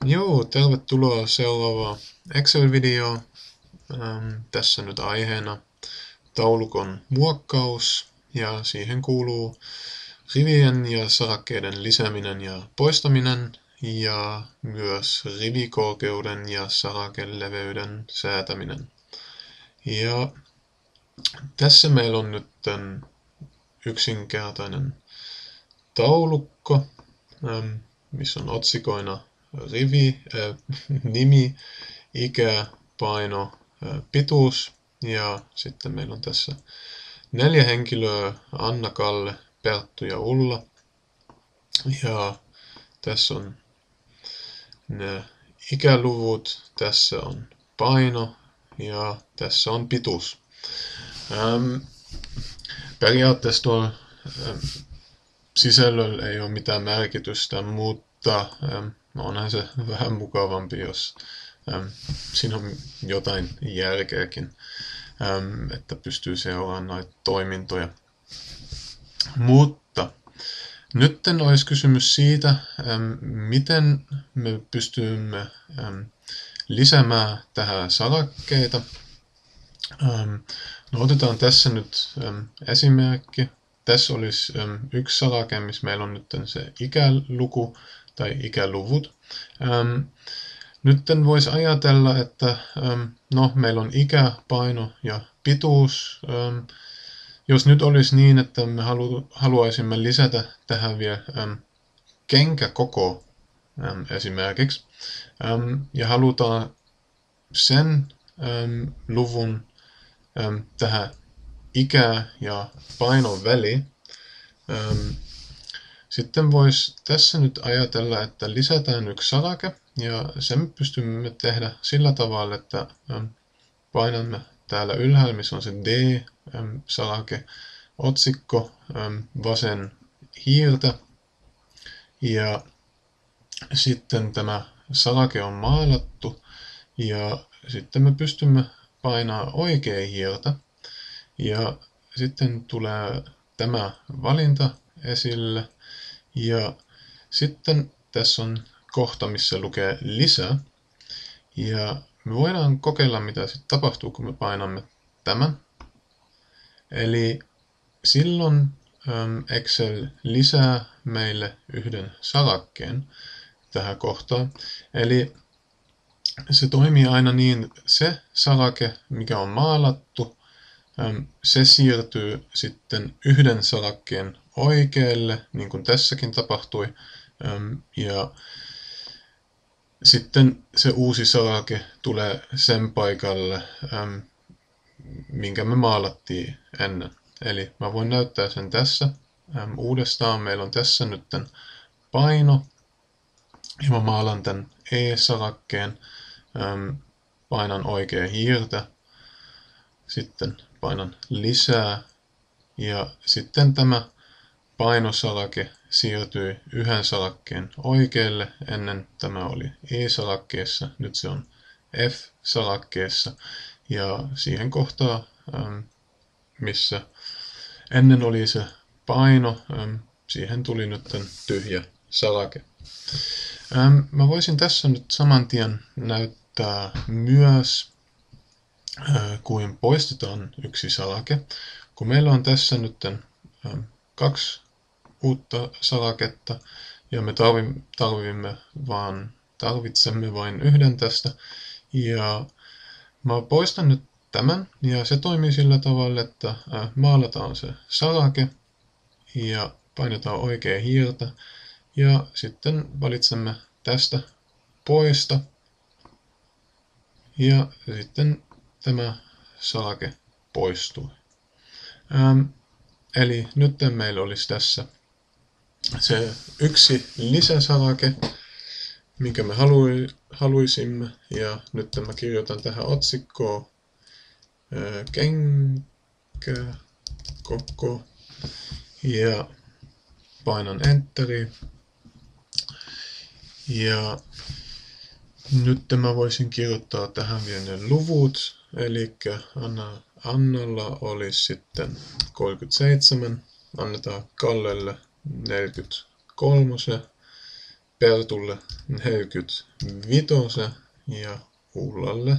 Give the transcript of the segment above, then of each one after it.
Joo, tervetuloa seuraavaan Excel-videoon. Tässä nyt aiheena taulukon muokkaus ja siihen kuuluu rivien ja sarakkeiden lisääminen ja poistaminen ja myös rivikorkeuden ja sarakeleveyden säätäminen. Ja tässä meillä on nyt yksinkertainen taulukko, missä on otsikoina nimi, ikä, paino, pituus ja sitten meillä on tässä 4 henkilöä, Anna, Kalle, Perttu ja Ulla. Ja tässä on ne ikäluvut, tässä on paino ja tässä on pituus. Periaatteessa tuolla sisällöllä ei ole mitään merkitystä, mutta onhan se vähän mukavampi, jos siinä on jotain järkeäkin, että pystyy seuraamaan noita toimintoja. Mutta nyt olisi kysymys siitä, miten me pystymme lisäämään tähän sarakkeita. No otetaan tässä nyt esimerkki. Tässä olisi yksi sarake, missä meillä on nyt se ikäluku tai ikäluvut. Nyt voisi ajatella, että meillä on ikä, paino ja pituus. Jos nyt olisi niin, että me haluaisimme lisätä tähän vielä kenkäkoko esimerkiksi, ja halutaan sen luvun tähän ikä- ja painon väliin, sitten voisi tässä nyt ajatella, että lisätään yksi sarake, ja sen pystymme tehdä sillä tavalla, että painamme täällä ylhäällä, missä on se D-sarake, otsikko, vasen hiirtä, ja sitten tämä sarake on maalattu, ja sitten me pystymme painamaan oikea hiirtä, ja sitten tulee tämä valinta esille, ja sitten tässä on kohta, missä lukee lisää, ja me voidaan kokeilla, mitä sitten tapahtuu, kun me painamme tämän. Eli silloin Excel lisää meille yhden sarakkeen tähän kohtaan. Eli se toimii aina niin, se sarake, mikä on maalattu, se siirtyy sitten yhden sarakkeen oikealle, niin kuin tässäkin tapahtui, ja sitten se uusi sarake tulee sen paikalle, minkä me maalattiin ennen. Eli mä voin näyttää sen tässä uudestaan. Meillä on tässä nyt paino, ja mä maalan tämän E-sarakkeen, painan oikea hiirtä, sitten painan lisää, ja sitten tämä painosarake siirtyi yhden sarakkeen oikealle. Ennen tämä oli E-sarakkeessa, nyt se on F-sarakkeessa, ja siihen kohtaan, missä ennen oli se paino, siihen tuli nyt tyhjä sarake. Mä voisin tässä nyt saman tien näyttää myös, kuin poistetaan yksi sarake. Kun meillä on tässä nyt 2 uutta saraketta ja me tarvitsemme vain yhden tästä, ja mä poistan nyt tämän, ja se toimii sillä tavalla, että maalataan se sarake ja painetaan oikea hiirtä, ja sitten valitsemme tästä poista, ja sitten tämä sarake poistuu. Eli nyt meillä olisi tässä se yksi lisäsarake, minkä me haluaisimme, ja nyt mä kirjoitan tähän otsikkoon kenkäkoko ja painan enteriä. Ja nyt mä voisin kirjoittaa tähän vielä ne luvut, eli Annalla olisi sitten 37, annetaan Kallelle 43, Pertulle 45 ja Ullalle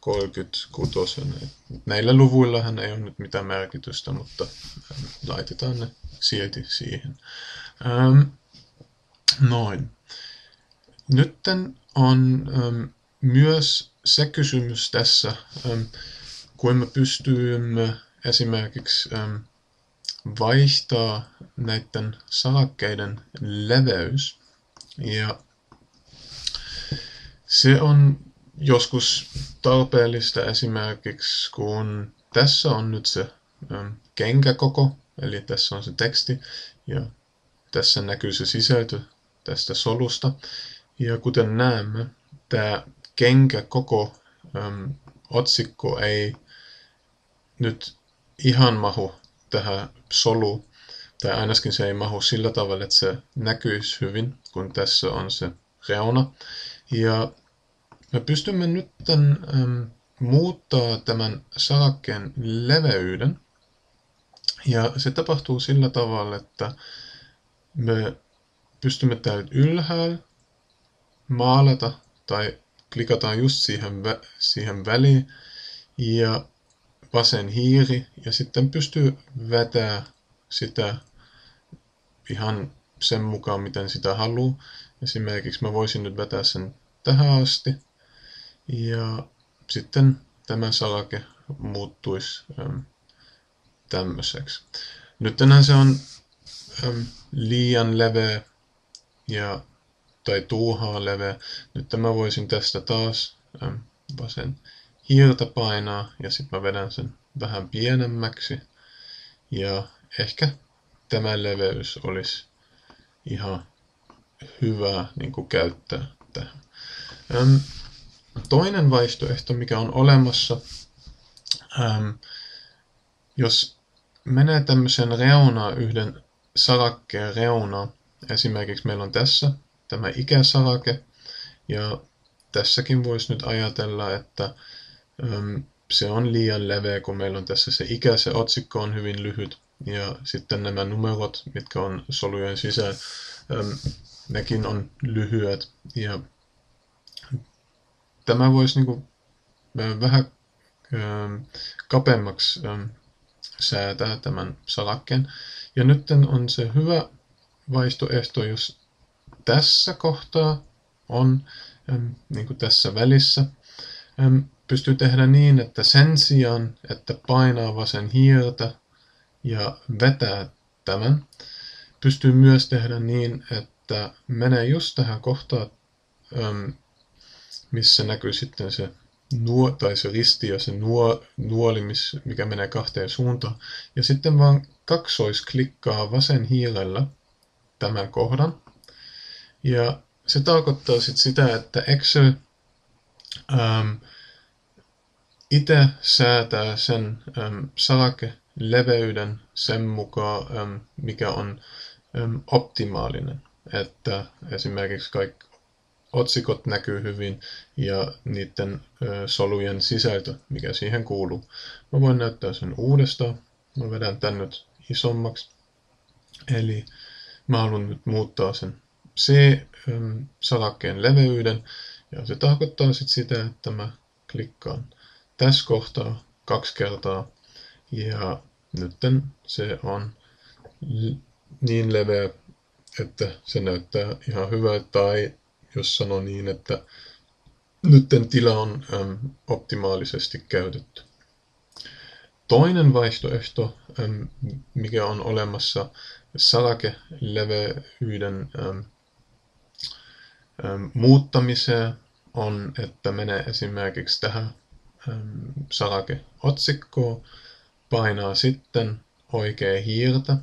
36. Näillä luvuillahan ei ole nyt mitään merkitystä, mutta laitetaan ne silti siihen. Noin. Nytten on myös se kysymys tässä, kun me pystymme esimerkiksi vaihtaa näiden sarakkeiden leveys. Ja se on joskus tarpeellista esimerkiksi, kun tässä on nyt se kenkäkoko, eli tässä on se teksti, ja tässä näkyy se sisältö tästä solusta. Ja kuten näemme, tämä kenkäkoko otsikko ei nyt ihan mahu tähän soluun, tai ainakin se ei mahu sillä tavalla, että se näkyisi hyvin, kun tässä on se reuna. Ja me pystymme nyt muuttaa tämän sarakkeen leveyden, ja se tapahtuu sillä tavalla, että me pystymme täältä ylhäällä maalata tai klikataan just siihen väliin ja vasen hiiri ja sitten pystyy vetämään sitä ihan sen mukaan miten sitä haluaa. Esimerkiksi mä voisin nyt vetää sen tähän asti ja sitten tämä sarake muuttuisi tämmöiseksi. Nyt tänään se on liian leveä tai tuuhaa leveä. Nyt mä voisin tästä taas vasen hiirtä painaa ja sitten mä vedän sen vähän pienemmäksi. Ja ehkä tämä leveys olisi ihan hyvä niin kuin käyttää tähän. Toinen vaihtoehto, mikä on olemassa, jos menee tämmöisen reunaan, yhden sarakkeen reunaan, esimerkiksi meillä on tässä tämä ikäsarake, ja tässäkin voisi nyt ajatella, että se on liian leveä, kun meillä on tässä se ikä, se otsikko on hyvin lyhyt, ja sitten nämä numerot, mitkä on solujen sisään, nekin on lyhyet, ja tämä voisi niin kuin vähän kapeammaksi säätää tämän sarakkeen. Ja nyt on se hyvä vaihtoehto, jos tässä kohtaa on, niin kuin tässä välissä, pystyy tehdä niin, että sen sijaan, että painaa vasen hiirtä ja vetää tämän, pystyy myös tehdä niin, että menee just tähän kohtaan, missä näkyy sitten se se risti ja se nuoli, mikä menee kahteen suuntaan. Ja sitten vaan kaksoisklikkaa vasen hiirellä tämän kohdan. Ja se tarkoittaa sitten sitä, että Excel itse säätää sen sarakeleveyden sen mukaan, mikä on optimaalinen. Että esimerkiksi kaikki otsikot näkyy hyvin ja niiden solujen sisältö, mikä siihen kuuluu. Mä voin näyttää sen uudestaan. Mä vedän tän nyt isommaksi. Eli mä haluan nyt muuttaa sen C-sarakkeen leveyden. Ja se tarkoittaa sitten sitä, että mä klikkaan tässä kohtaa 2 kertaa. Ja nyt se on niin leveä, että se näyttää ihan hyvältä. Tai jos sanoo niin, että nytten tila on optimaalisesti käytetty. Toinen vaihtoehto, mikä on olemassa sarakeleveyden muuttamiseen, on, että menee esimerkiksi tähän sarakeotsikkoon, painaa sitten oikea hiirtä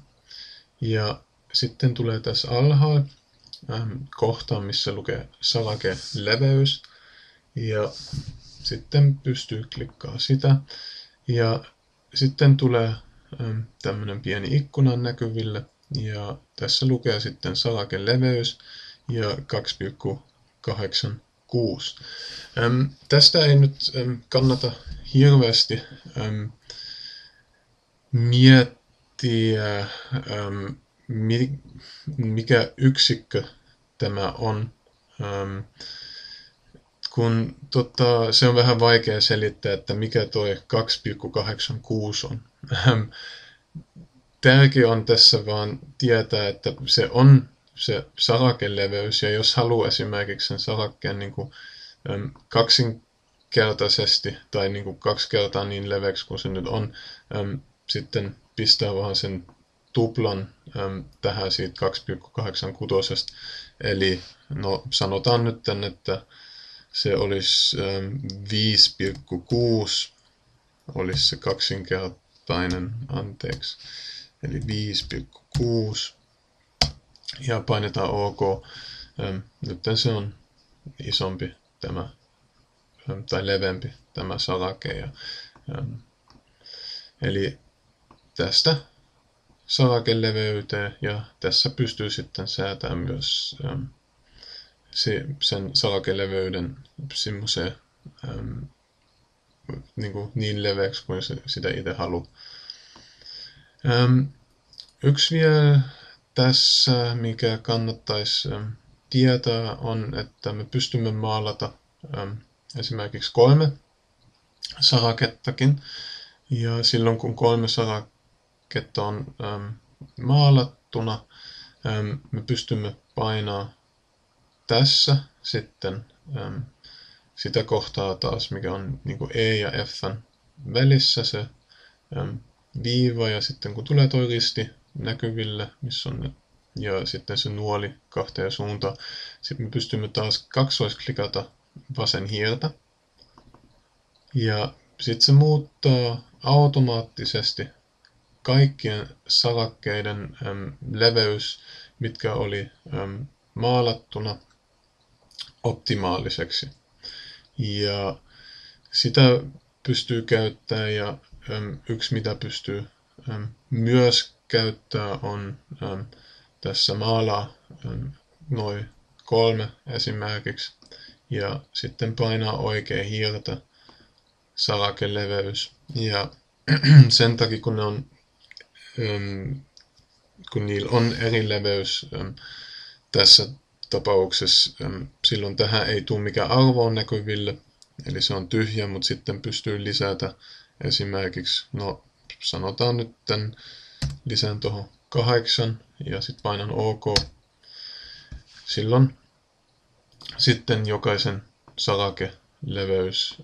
ja sitten tulee tässä alhaalla kohtaan, missä lukee sarakeleveys ja sitten pystyy klikkaa sitä ja sitten tulee tämmöinen pieni ikkuna näkyville ja tässä lukee sitten sarakeleveys ja 2,86. Tästä ei nyt kannata hirveästi miettiä, mikä yksikkö tämä on. Kun se on vähän vaikea selittää, että mikä toi 2,86 on. Tärkeä on tässä vaan tietää, että se on se sarakeleveys, ja jos haluaa esimerkiksi sen sarakkeen niin kuin, kaksinkertaisesti tai niin kuin 2 kertaa niin leveäksi kuin se nyt on, sitten pistää vaan sen tuplan tähän siitä 2,86. Eli no, sanotaan nyt, että se olisi 5,6 olisi se kaksinkertainen, anteeksi, eli 5,6 ja painetaan OK. Nyt se on isompi tämä, tai leveämpi tämä sarake. Eli tästä sarakeleveyteen, ja tässä pystyy sitten säätämään myös sen sarakeleveyden semmoiseen niin leveäksi kuin sitä itse haluaa. Yksi vielä tässä, mikä kannattaisi tietää, on, että me pystymme maalata esimerkiksi 3 sarakettakin. Ja silloin kun 3 saraketta on maalattuna, me pystymme painamaan tässä sitten sitä kohtaa taas, mikä on niin kuin E ja F:n välissä se viiva, ja sitten kun tulee tuo risti näkyville, missä on ja sitten se nuoli kahteen suuntaan, sitten me pystymme taas kaksoisklikata vasen hiirtä, ja sitten se muuttaa automaattisesti kaikkien sarakkeiden leveys, mitkä oli maalattuna, optimaaliseksi. Ja sitä pystyy käyttämään, ja yksi mitä pystyy myös käyttää on tässä maalaa noin 3 esimerkiksi, ja sitten painaa oikea hiirtä, sarakeleveys, ja sen takia kun niillä on eri leveys tässä tapauksessa, silloin tähän ei tule mikään arvo näkyville, eli se on tyhjä, mutta sitten pystyy lisätä esimerkiksi, no sanotaan nyt lisään tuohon 8 ja sitten painan OK. Silloin sitten jokaisen sarakeleveys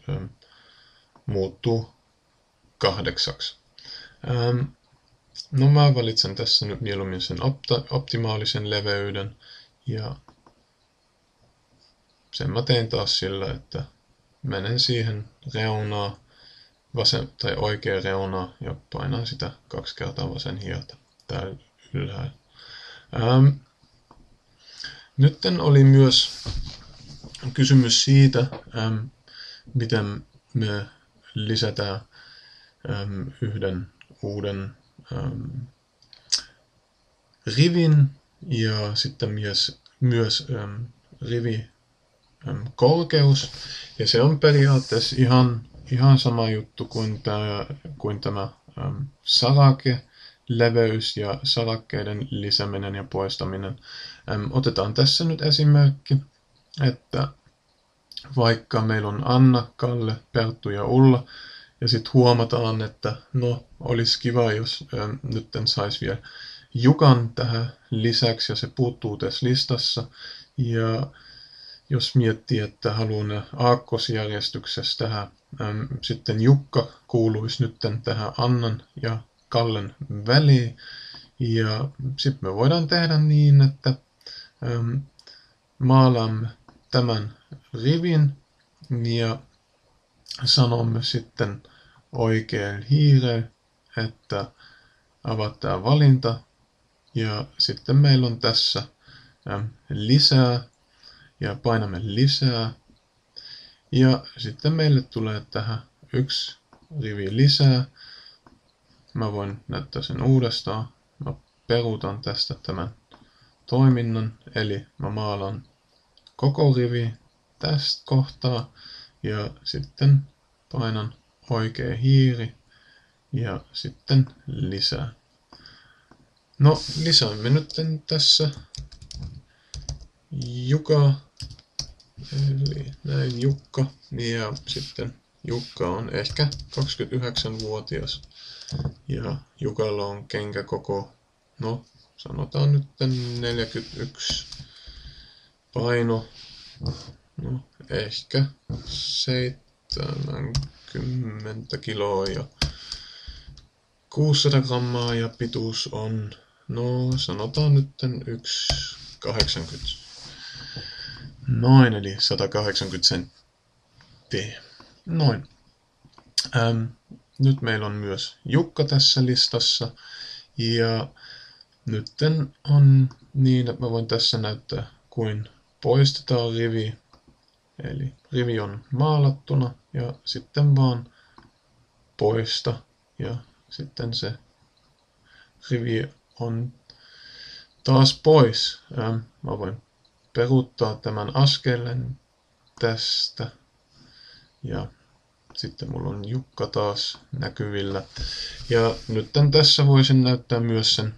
muuttuu 8. No mä valitsen tässä nyt mieluummin sen optimaalisen leveyden, ja sen mä teen taas sillä, että menen siihen reunaan, vasen tai oikea reunaa, ja painan sitä 2 kertaa vasen hiirtä täällä ylhäällä. Nytten oli myös kysymys siitä, miten me lisätään yhden uuden rivin ja sitten myös rivi korkeus, ja se on periaatteessa ihan sama juttu kuin tämä sarakeleveys ja sarakkeiden lisääminen ja poistaminen. Otetaan tässä nyt esimerkki, että vaikka meillä on Anna, Kalle, Perttu ja Ulla, ja sitten huomataan, että no, olisi kiva, jos nyt saisi vielä Jukan tähän lisäksi, ja se puuttuu tässä listassa. Ja jos miettii, että haluan aakkosjärjestyksessä tähän, sitten Jukka kuuluisi nyt tähän Annan ja Kallen väliin. Ja sitten me voidaan tehdä niin, että maalaamme tämän rivin ja sanomme sitten oikein hiireen, että avataan valinta, ja sitten meillä on tässä lisää, ja painamme lisää, ja sitten meille tulee tähän 1 rivi lisää. Mä voin näyttää sen uudestaan. Mä peruutan tästä tämän toiminnan, eli mä maalan koko rivi tästä kohtaa, ja sitten painan oikea hiiri ja sitten lisää. No, lisäämme nyt tässä, Juka, eli näin Jukka, ja sitten Jukka on ehkä 29-vuotias ja Jukalla on kenkäkoko, no sanotaan nyt 41, paino, no ehkä 70 kiloa ja 600 grammaa ja pituus on, no sanotaan nyt 1,80. Noin, eli 180 senttiä. Noin. Nyt meillä on myös Jukka tässä listassa. Ja nytten on niin, että mä voin tässä näyttää, kuin poistetaan rivi. Eli rivi on maalattuna ja sitten vaan poista. Ja sitten se rivi on taas pois. Mä voin peruuttaa tämän askeleen tästä. Ja sitten mulla on Jukka taas näkyvillä. Ja nyt tässä voisin näyttää myös sen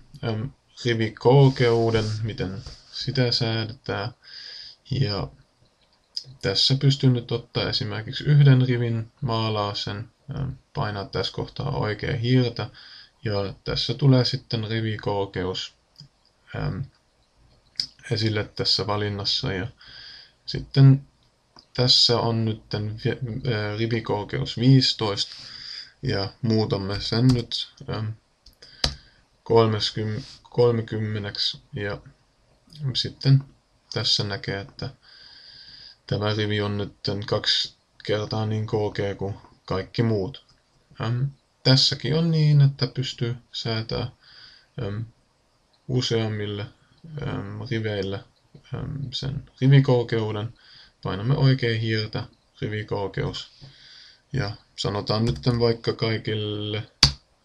rivikorkeuden, miten sitä säädetään. Ja tässä pystyn nyt ottaa esimerkiksi yhden rivin, maalaa sen, painaa tässä kohtaa oikea hiirtä. Ja tässä tulee sitten rivikorkeus esille tässä valinnassa. Ja sitten tässä on nyt rivikorkeus 15 ja muutamme sen nyt 30 ja sitten tässä näkee, että tämä rivi on nyt 2 kertaa niin korkea kuin kaikki muut. Tässäkin on niin, että pystyy säätämään useammille riveille sen rivikorkeuden. Painamme oikein hiirtä, rivikorkeus. Ja sanotaan nyt vaikka kaikille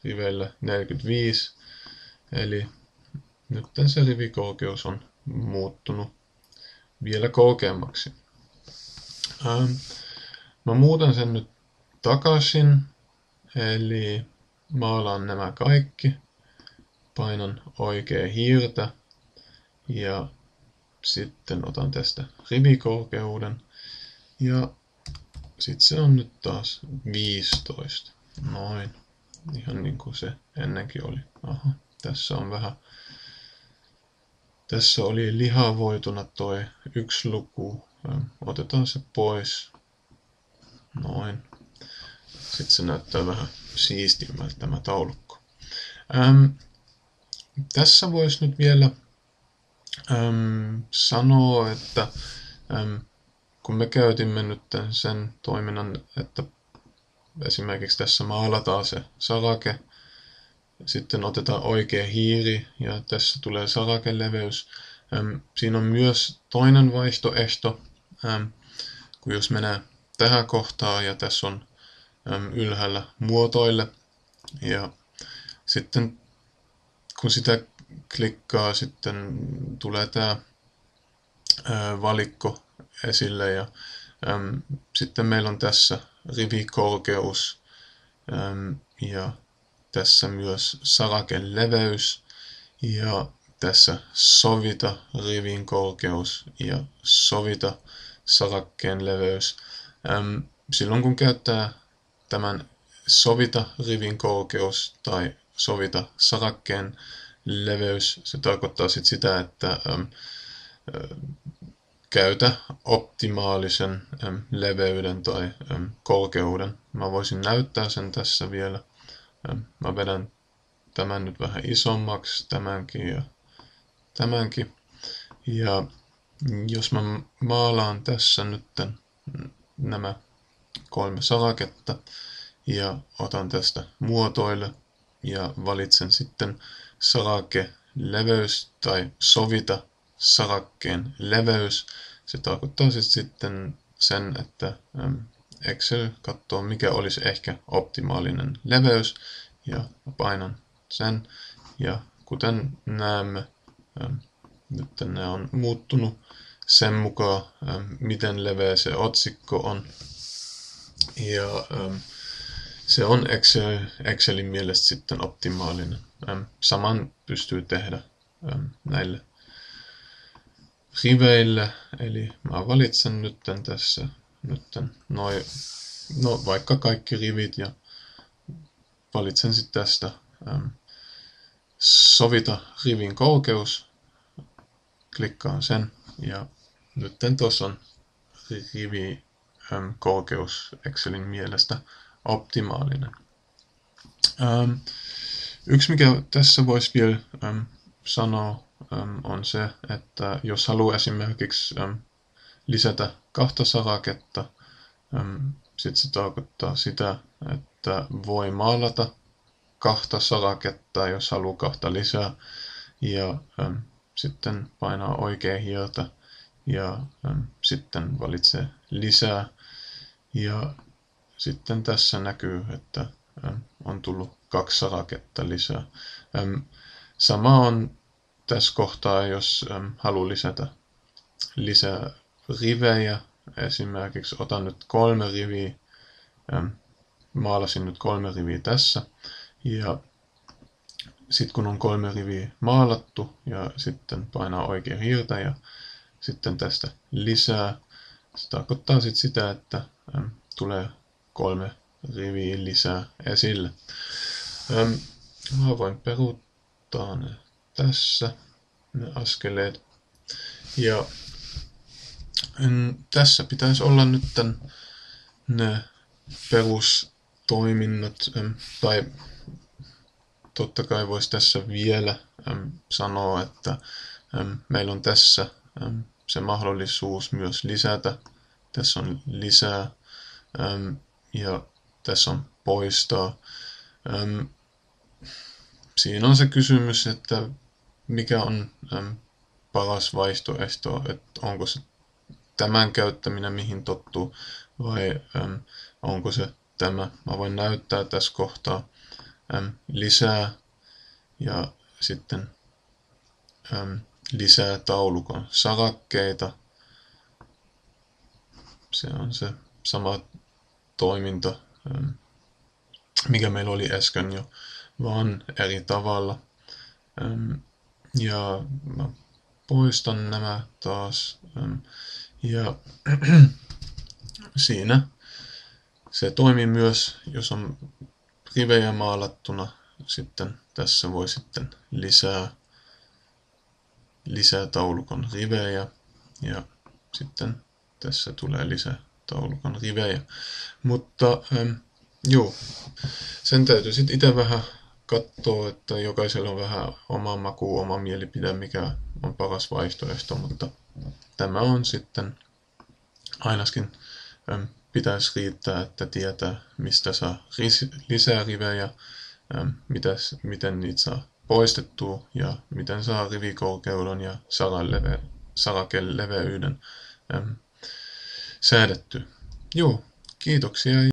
riveille 45. Eli nyt se rivikorkeus on muuttunut vielä korkeammaksi. Mä muutan sen nyt takaisin. Eli maalaan nämä kaikki. Painan oikein hiirtä. Ja sitten otan tästä rivikorkeuden ja sitten se on nyt taas 15. Noin. Ihan niin kuin se ennenkin oli. Aha, tässä on vähän. Tässä oli lihavoituna toi yksi luku. Otetaan se pois. Noin. Sitten se näyttää vähän siistimmältä tämä taulukko. Tässä voisi nyt vielä sanoo, että kun me käytimme nyt sen toiminnan, että esimerkiksi tässä maalataan se sarake, sitten otetaan oikea hiiri ja tässä tulee sarakeleveys. Siinä on myös toinen vaihtoehto, kun jos menee tähän kohtaan ja tässä on ylhäällä muotoille ja sitten kun sitä klikkaa, sitten tulee tämä valikko esille ja sitten meillä on tässä rivikorkeus ja tässä myös saraken leveys ja tässä sovita rivin korkeus ja sovita sarakkeen leveys. Silloin kun käyttää tämän sovita rivin korkeus tai sovita sarakkeen leveys, se tarkoittaa sit sitä, että käytä optimaalisen leveyden tai korkeuden. Mä voisin näyttää sen tässä vielä. Mä vedän tämän nyt vähän isommaksi, tämänkin ja tämänkin. Ja jos mä maalaan tässä nyt nämä 3 saraketta ja otan tästä muotoille ja valitsen sitten sarake leveys tai sovita sarakkeen leveys. Se tarkoittaa sitten sen, että Excel katsoo mikä olisi ehkä optimaalinen leveys ja painan sen. Ja kuten näemme, nyt ne on muuttunut sen mukaan, miten leveä se otsikko on. Ja se on Excelin mielestä sitten optimaalinen. Saman pystyy tehdä näille riveille, eli mä valitsen nytten tässä vaikka kaikki rivit ja valitsen sitten tästä sovita rivin korkeus, klikkaan sen ja nytten tuossa on rivi korkeus Excelin mielestä optimaalinen. Yksi mikä tässä voisi vielä sanoa on se, että jos haluaa esimerkiksi lisätä 2 saraketta, sitten se tarkoittaa sitä, että voi maalata 2 saraketta, jos haluaa 2 lisää, ja sitten painaa oikea hiirtä ja sitten valitsee lisää, ja sitten tässä näkyy, että on tullut 2 saraketta lisää. Sama on tässä kohtaa, jos haluaa lisätä lisää rivejä. Esimerkiksi otan nyt 3 riviä, maalasin nyt 3 riviä tässä, ja sitten kun on 3 riviä maalattu ja sitten painaa oikea hiirtä ja sitten tästä lisää, se tarkoittaa sitten sitä, että tulee 3 riviä lisää esille. Mä voin peruuttaa ne tässä, ne askeleet. Ja tässä pitäisi olla nyt ne perustoiminnot, tai totta kai voisi tässä vielä sanoa, että meillä on tässä se mahdollisuus myös lisätä. Tässä on lisää ja tässä on poistaa. Siinä on se kysymys, että mikä on paras vaihtoehto, että onko se tämän käyttäminen mihin tottuu vai onko se tämä. Mä voin näyttää tässä kohtaa lisää ja sitten lisää taulukon sarakkeita. Se on se sama toiminto, mikä meillä oli äsken jo, vaan eri tavalla. Ja mä poistan nämä taas. Ja siinä se toimii myös, jos on rivejä maalattuna. Sitten tässä voi sitten lisää taulukon rivejä ja sitten tässä tulee lisää taulukon rivejä. Mutta sen täytyy sitten itse vähän katsoa, että jokaisella on vähän oma maku, oma mielipide, mikä on paras vaihtoehto, mutta tämä on sitten ainakin pitäisi riittää, että tietää, mistä saa lisää rivejä, miten niitä saa poistettua ja miten saa rivikorkeuden ja sarakeleveyden säädetty. Kiitoksia.